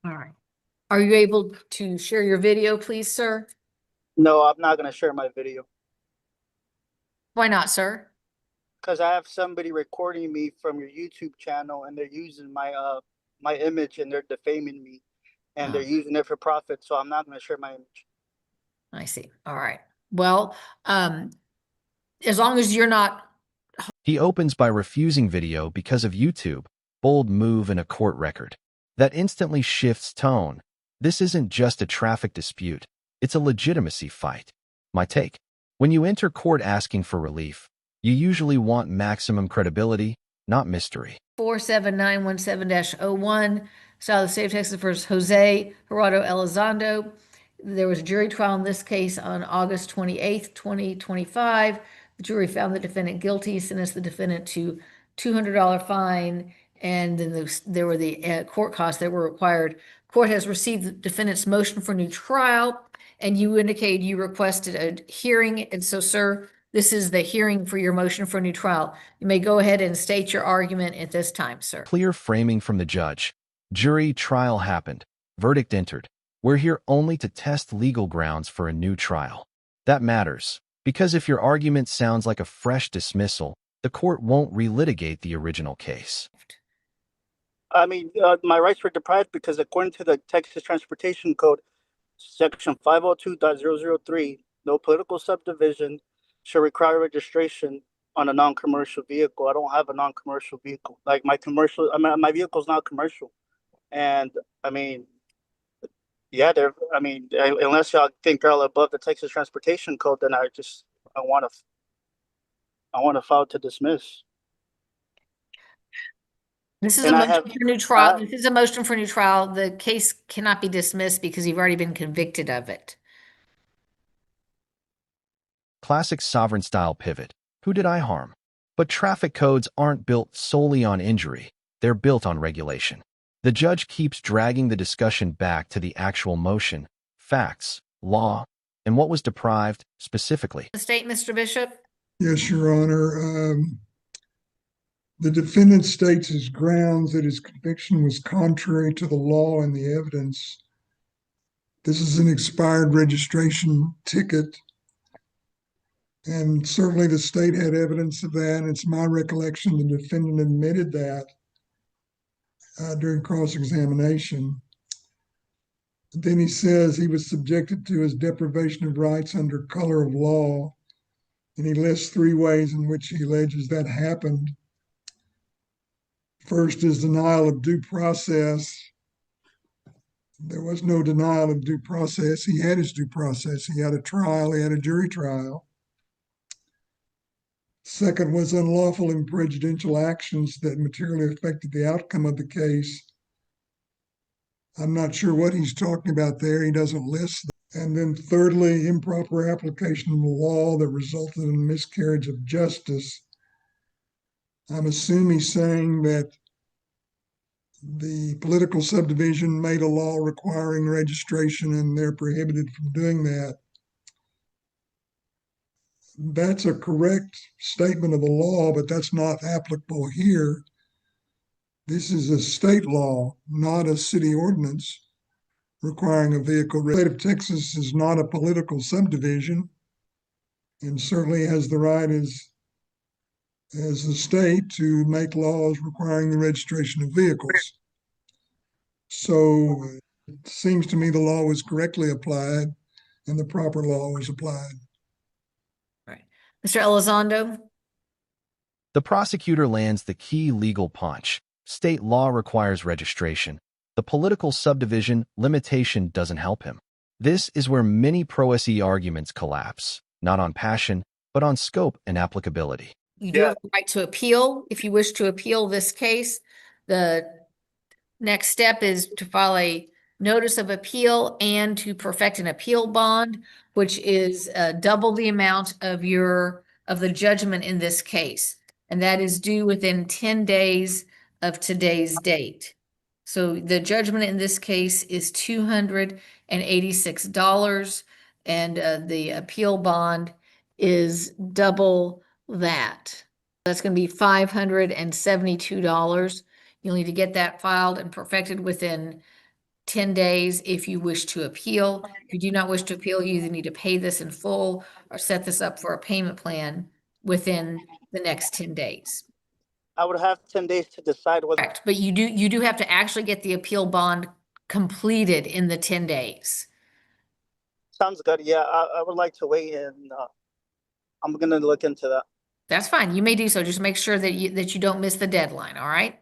All right. Are you able to share your video, please, sir? No, I'm not going to share my video Why not, sir? because I have somebody recording me from your YouTube channel and they're using my image and they're defaming me and they're Oh, using it for profit. So I'm not going to share my image. I see. All right. Well, as long as you're not. He opens by refusing video because of YouTube, bold move in a court record. That instantly shifts tone. This isn't just a traffic dispute. It's a legitimacy fight. My take. When you enter court asking for relief, you usually want maximum credibility, not mystery. 47917-01, Style of the State of Texas versus Jose Gerardo Elizondo. There was a jury trial in this case on August 28th, 2025. The jury found the defendant guilty, sentenced the defendant to $200 fine, and then there were the court costs that were required. Court has received the defendant's motion for new trial, and you indicated you requested a hearing. And so, sir, this is the hearing for your motion for new trial. You may go ahead and state your argument at this time, sir. Clear framing from the judge. Jury trial happened. Verdict entered. We're here only to test legal grounds for a new trial. That matters, because if your argument sounds like a fresh dismissal, the court won't relitigate the original case. I mean, my rights were deprived because according to the Texas Transportation Code, Section 502.003, no political subdivision shall require registration on a non-commercial vehicle. I don't have a non-commercial vehicle. Like my vehicle is not commercial. And I mean, yeah, unless y'all think y'all above the Texas Transportation Code, then I want to file to dismiss. This is And a I motion have, for new trial. This is a motion for new trial. The case cannot be dismissed because you've already been convicted of it. Classic sovereign-style pivot. Who did I harm? But traffic codes aren't built solely on injury. They're built on regulation. The judge keeps dragging the discussion back to the actual motion, facts, law, and what was deprived specifically. The state, Mr. Bishop? Yes, Your Honor. The defendant states his grounds that his conviction was contrary to the law and the evidence. This is an expired registration ticket, and certainly the state had evidence of that. And it's my recollection the defendant admitted that during cross-examination. Then he says he was subjected to his deprivation of rights under color of law, and he lists three ways in which he alleges that happened. First is denial of due process. There was no denial of due process. He had his due process. He had a trial. He had a jury trial. Second was unlawful and prejudicial actions that materially affected the outcome of the case. I'm not sure what he's talking about there. He doesn't list them. And then thirdly, improper application of the law that resulted in miscarriage of justice. I'm assuming he's saying that the political subdivision made a law requiring registration and they're prohibited from doing that. That's a correct statement of the law, but that's not applicable here. This is a state law, not a city ordinance requiring a vehicle. The state of Texas is not a political subdivision and certainly has the right as the state to make laws requiring the registration of vehicles. So it seems to me the law was correctly applied and the proper law was applied. Right. Mr. Elizondo? The prosecutor lands the key legal punch. State law requires registration. The political subdivision limitation doesn't help him. This is where many pro-SE arguments collapse, not on passion, but on scope and applicability. You do have the right to appeal. If you wish to appeal this case, the next step is to file a notice of appeal and to perfect an appeal bond, which is double the amount of the judgment in this case. And that is due within 10 days of today's date. So the judgment in this case is $286, and the appeal bond is double that. That's going to be $572. You'll need to get that filed and perfected within 10 days if you wish to appeal. If you do not wish to appeal, you either need to pay this in full or set this up for a payment plan within the next 10 days. I would have 10 days to decide whether. Correct, but you do have to actually get the appeal bond completed in the 10 days. Sounds good. Yeah, I would like to wait, and I'm gonna look into that. That's fine. You may do so. Just make sure that you don't miss the deadline, all right?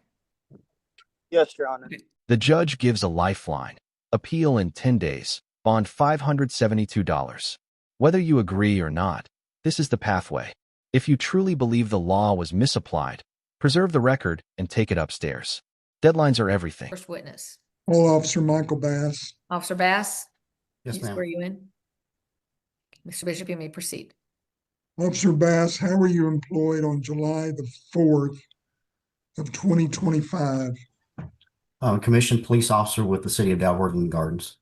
Yes, Your Honor. The judge gives a lifeline. Appeal in 10 days. Bond $572. Whether you agree or not, this is the pathway. If you truly believe the law was misapplied, preserve the record and take it upstairs. Deadlines are everything. First witness. Paul Officer Michael Bass. Officer Bass? Yes, Please ma'am. swear you in. Mr. Bishop, you may proceed. Officer Bass, how were you employed on July the 4th of 2025? Commissioned police officer with the city of Dalworthing Gardens.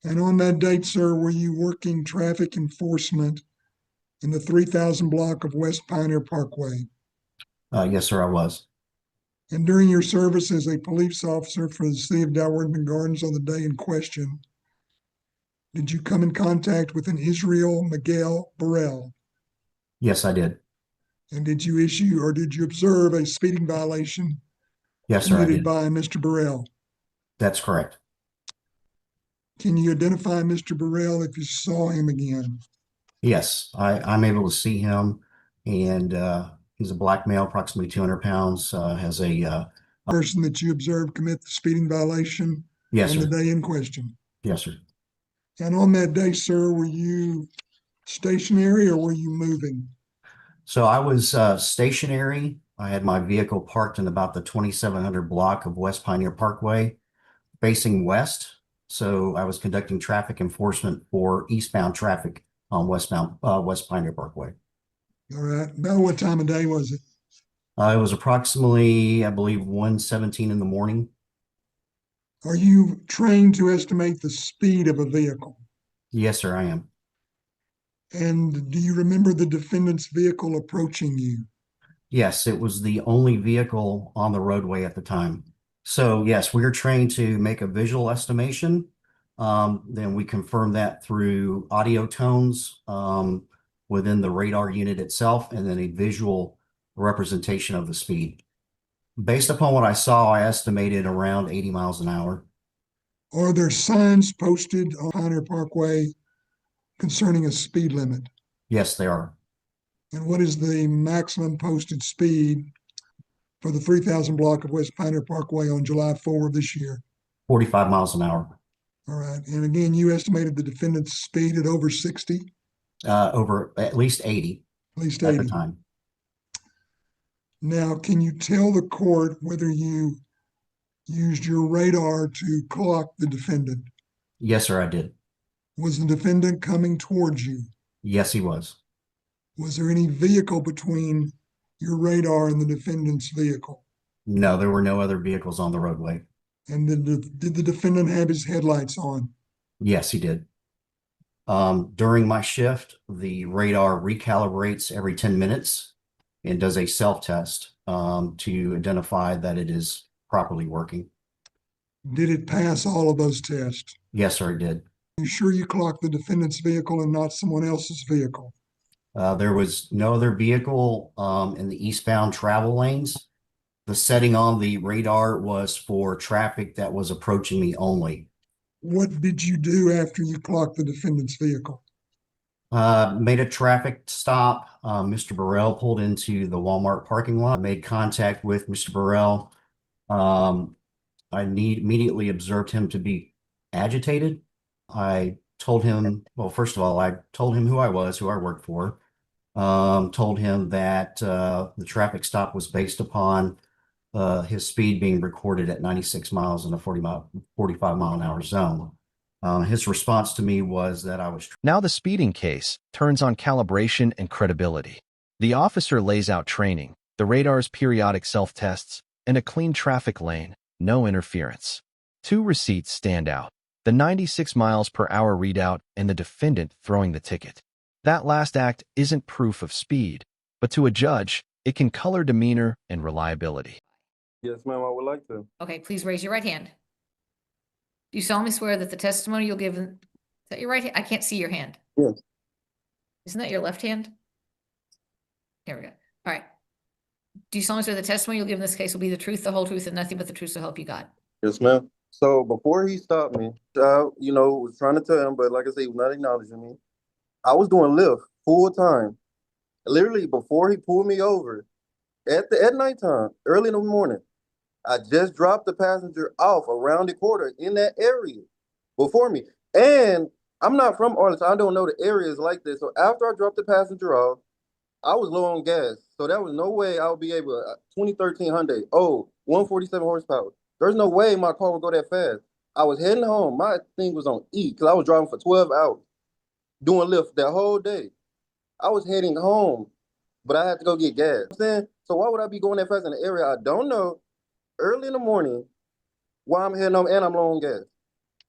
And on that date, sir, were you working traffic enforcement in the 3000 block of West Pioneer Parkway? Yes, sir, I was. And during your service as a police officer for the city of Dalworthing Gardens on the day in question, did you come in contact with an Israel Miguel Burrell? Yes, I did. And did you issue or did you observe a speeding violation Yes, sir, I committed did. by Mr. Burrell? That's correct. Can you identify Mr. Burrell if you saw him again? Yes, I'm able to see him, and he's a black male, approximately 200 pounds, has a, Person that you observed commit the speeding violation yes, on the sir. day in question. Yes, sir. And on that day, sir, were you stationary or were you moving? So I was stationary. I had my vehicle parked in about the 2700 block of West Pioneer Parkway, facing west. So I was conducting traffic enforcement for eastbound traffic on West Pioneer Parkway. All right. About what time of day was it? It was approximately, I believe, 1:17 in the morning. Are you trained to estimate the speed of a vehicle? Yes, sir, I am. And do you remember the defendant's vehicle approaching you? Yes, it was the only vehicle on the roadway at the time. So yes, we are trained to make a visual estimation. Then we confirm that through audio tones within the radar unit itself, and then a visual representation of the speed. Based upon what I saw, I estimated around 80 miles an hour. Are there signs posted on Pioneer Parkway concerning a speed limit? Yes, they are. And what is the maximum posted speed for the 3000 block of West Pioneer Parkway on July 4 of this year? 45 miles an hour. All right. And again, you estimated the defendant's speed at over 60, Over at least 80 at least at 80. the time. Now, can you tell the court whether you used your radar to clock the defendant? Yes, sir, I did. Was the defendant coming towards you? Yes, he was. Was there any vehicle between your radar and the defendant's vehicle? No, there were no other vehicles on the roadway. And did the defendant have his headlights on? Yes, he did. During my shift, the radar recalibrates every 10 minutes and does a self-test to identify that it is properly working. Did it pass all of those tests? Yes, sir, it did. You sure you clocked the defendant's vehicle and not someone else's vehicle? There was no other vehicle in the eastbound travel lanes. The setting on the radar was for traffic that was approaching me only. What did you do after you clocked the defendant's vehicle? Made a traffic stop. Mr. Burrell pulled into the Walmart parking lot. Made contact with Mr. Burrell. I immediately observed him to be agitated. I told him, well, first of all, I told him who I was, who I worked for. Told him that the traffic stop was based upon his speed being recorded at 96 miles in a 45 mile an hour zone. His response to me was that I was. Now the speeding case turns on calibration and credibility. The officer lays out training, the radar's periodic self-tests, and a clean traffic lane, no interference. Two receipts stand out: the 96 miles per hour readout and the defendant throwing the ticket. That last act isn't proof of speed, but to a judge, it can color demeanor and reliability. Yes, ma'am, I would like to. Okay, please raise your right hand. Do you solemnly swear that the testimony you'll give, is that your right hand? I can't see your hand. Yes. Isn't that your left hand? Here we go. All right. Do you solemnly swear the testimony you'll give in this case will be the truth, the whole truth, and nothing but the truth, so help you God? Yes, ma'am. So before he stopped me, was trying to tell him, but like I said, he was not acknowledging me. I was doing Lyft full time. Literally before he pulled me over at nighttime, early in the morning, I just dropped the passenger off around the corner in that area before me. And I'm not from Arlington. I don't know the areas like this. So after I dropped the passenger off, I was low on gas. So there was no way I would be able to, 2013 Hyundai, 147 horsepower. There's no way my car would go that fast. I was heading home. My thing was on E because I was driving for 12 hours, doing Lyft that whole day. I was heading home, but I had to go get gas. You know what I'm saying? So why would I be going that fast in an area I don't know, early in the morning, while I'm heading home and I'm low on gas?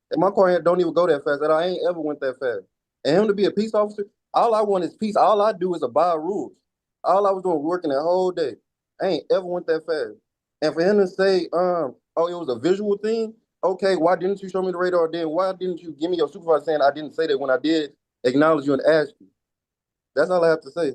And my car don't even go that fast. And I ain't ever went that fast. And him to be a peace officer, all I want is peace. All I do is abide rules. All I was doing working that whole day. I ain't ever went that fast. And for him to say, it was a visual thing. Okay, why didn't you show me the radar then? Why didn't you give me your supervisor saying I didn't say that when I did acknowledge you and ask you? That's all I have to say.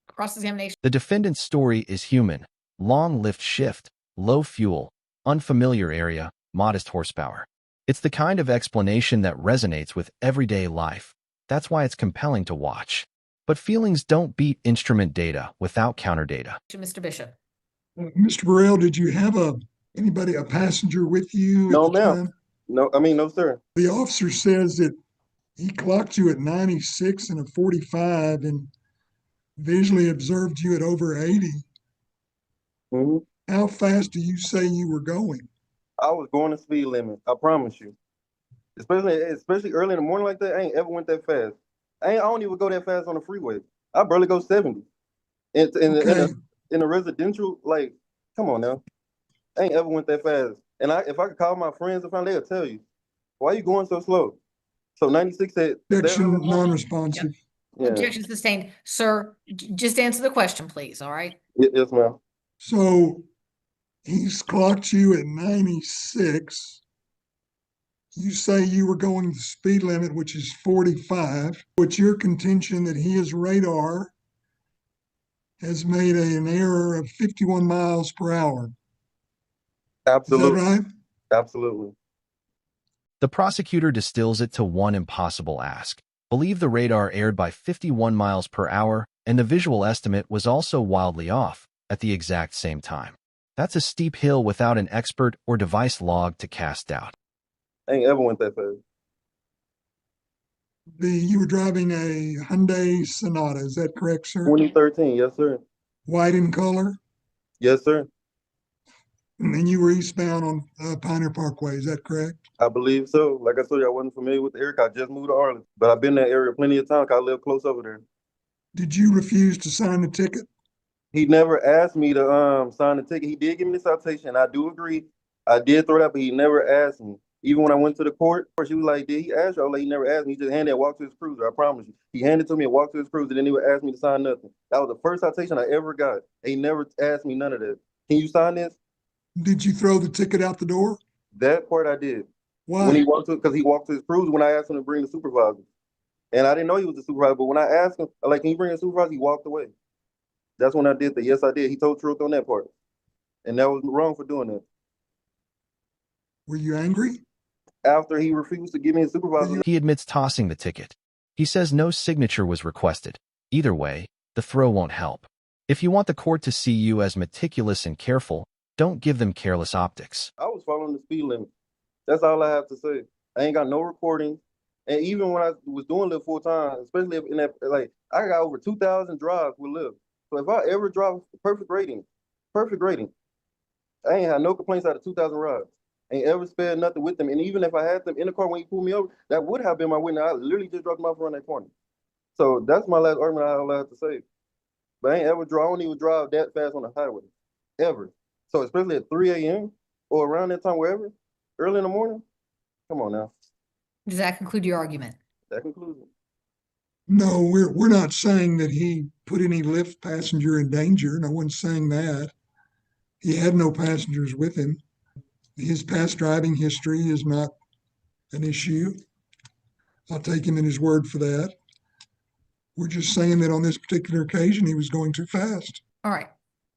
Cross-examination. The defendant's story is human. Long lift shift, low fuel, unfamiliar area, modest horsepower. It's the kind of explanation that resonates with everyday life. That's why it's compelling to watch. But feelings don't beat instrument data without counter data. Mr. Bishop. Mr. Burrell, did you have a passenger with you No, at the ma'am. time? No, sir. The officer says that he clocked you at 96 and a 45 and visually observed you at over 80. Mm-hmm. How fast do you say you were going? I was going the speed limit. I promise you. Especially early in the morning like that, I ain't ever went that fast. I don't even go that fast on the freeway. I barely go 70. In a residential, like, come on now. I ain't ever went that fast. And if I could call my friends and they'll tell you, why are you going so slow? So 96 said Objection non-responsive. Yeah. Objection sustained. Sir, just answer the question, please. All right. Yes, ma'am. So he's clocked you at 96. You say you were going the speed limit, which is 45. What's your contention that his radar has made an error of 51 miles per hour? Absolutely. Is that right? Absolutely. The prosecutor distills it to one impossible ask. Believe the radar erred by 51 miles per hour, and the visual estimate was also wildly off at the exact same time. That's a steep hill without an expert or device log to cast doubt. I ain't ever went that fast. You were driving a Hyundai Sonata, is that correct, sir? 2013, yes, sir. White in color? Yes, sir. And then you were eastbound on Pioneer Parkway, is that correct? I believe so. Like I told you, I wasn't familiar with the area. I just moved to Arlington. But I've been in that area plenty of times because I live close over there. Did you refuse to sign the ticket? He never asked me to sign the ticket. He did give me the citation. I do agree. I did throw that, but he never asked me. Even when I went to the court, she was like, did he ask you? I was like, he never asked me. He just handed it and walked to his cruiser. I promise you. He handed it to me and walked to his cruiser, and then he would ask me to sign nothing. That was the first citation I ever got. And he never asked me none of that. Can you sign this? Did you throw the ticket out the door? That part I did. Why? When he walked to his cruiser when I asked him to bring the supervisor. And I didn't know he was the supervisor, but when I asked him, like, can you bring a supervisor? He walked away. That's when I did that. Yes, I did. He told truth on that part. And that was wrong for doing that. Were you angry? After he refused to give me a supervisor. He admits tossing the ticket. He says no signature was requested. Either way, the throw won't help. If you want the court to see you as meticulous and careful, don't give them careless optics. I was following the speed limit. That's all I have to say. I ain't got no recording. And even when I was doing Lyft full time, especially in that, like, I got over 2,000 drives with Lyft. So if I ever drive perfect rating, I ain't had no complaints out of 2,000 rides. Ain't ever spared nothing with them. And even if I had them in the car when he pulled me over, that would have been my witness. I literally just dropped him off around that corner. So that's my last argument I have to say. But I ain't ever drive, I don't even drive that fast on the highway, ever. So especially at 3 a.m. or around that time, wherever, early in the morning, come on now. Does that conclude your argument? That concludes it. No, we're not saying that he put any Lyft passenger in danger. No one's saying that. He had no passengers with him. His past driving history is not an issue. I'll take him in his word for that. We're just saying that on this particular occasion, he was going too fast. All right.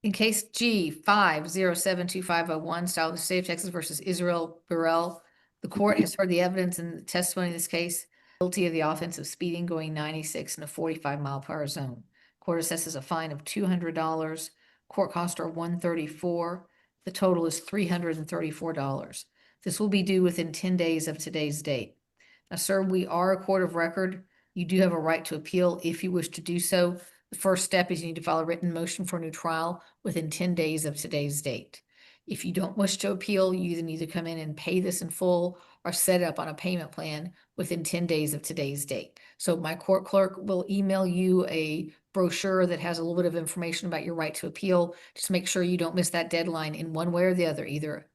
In case G 5072501, Style of the State of Texas versus Israel Burrell, the court has heard the evidence and the testimony in this case, guilty of the offense of speeding going 96 in a 45-mile-per-hour zone. Court assesses a fine of $200. Court costs are $134. The total is $334. This will be due within 10 days of today's date. Now, sir, we are a court of record. You do have a right to appeal if you wish to do so. The first step is you need to file a written motion for a new trial within 10 days of today's date. If you don't wish to appeal, you either need to come in and pay this in full or set it up on a payment plan within 10 days of today's date. So my court clerk will email you a brochure that has a little bit of information about your right to appeal. Just make sure you don't miss that deadline in one way or the other, either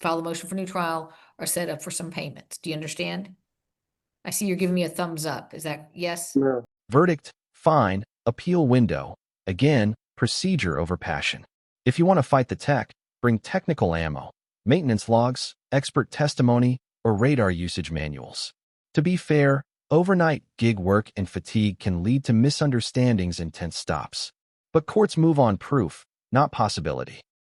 file a motion for new trial or set up for some payments. Do you understand? I see you're giving me a thumbs up. Is that yes? Yeah. Verdict, fine, appeal window. Again, procedure over passion. If you want to fight the tech, bring technical ammo, maintenance logs, expert testimony, or radar usage manuals. To be fair, overnight gig work and fatigue can lead to misunderstandings and tense stops. But courts move on proof, not possibility.